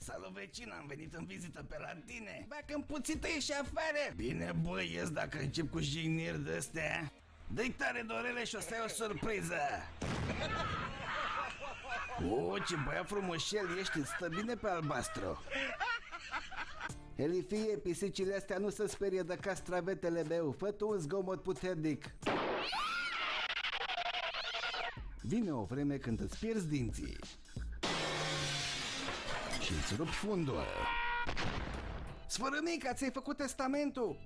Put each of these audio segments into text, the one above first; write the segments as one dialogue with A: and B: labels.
A: Salut vecin, am venit în vizită pe la tine. Dacă împuțită ieși afară. Bine băi, ies dacă încep cu jigniri de-astea. Dă-i tare Dorele și o să ai o surpriză. O, ce băiat frumușel ești, îți stă bine pe albastru. Elifie, pisicile astea nu se sperie de castravetele meu. Fă tu un zgomot puternic. Vine o vreme când îți pierzi dinții și îți rupi fundul. Sfărâmica, ți-ai făcut testamentul.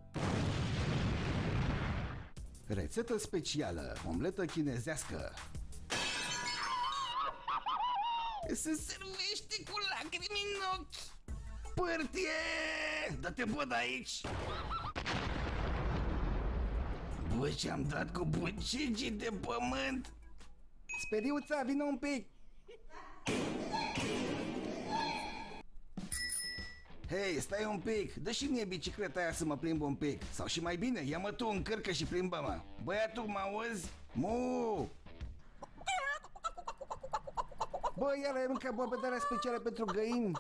A: Rețetă specială, omletă chinezească. Se servește cu lacrimi în ochi. Pârtie, dă-te bă de aici. Bă, ce-am dat cu bucegii de pământ. Speriuța, vină un pic. Hei, stai un pic, dă și mie bicicleta aia să mă plimb un pic. Sau și mai bine, ia-mă tu, încărcă și plimbă-mă. Băiatul, mă auzi? Mu! Bă, iar ai mâncat bobădarea specială pentru găini?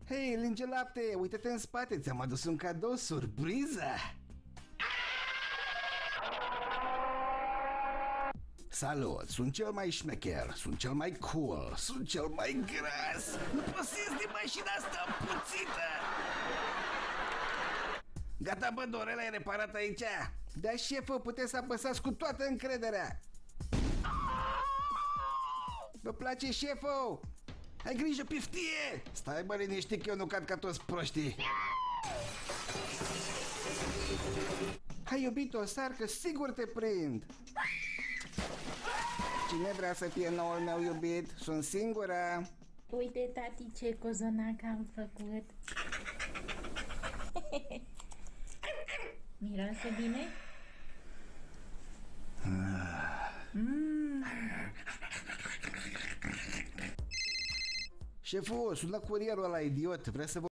A: Hei, linge lapte, uite-te în spate, ți-am adus un cadou, surpriză! Salut, sunt cel mai șmecher, sunt cel mai cool, sunt cel mai gras. Nu poți să ies din mașina asta puțită. Gata bă, Dorela, e reparat aici? Da, șefă, puteți să apăsați cu toată încrederea. Vă place, șefă? Ai grijă, piftie! Stai bă liniștit că eu nu cad ca toți proștii. Hai iubito, sar că sigur te prind. Cine vrea să fie noul meu iubit? Sunt singură.
B: Uite, tati, ce cozonac am făcut. Miroase bine?
A: Șeful, sună curierul ăla idiot. Vrea să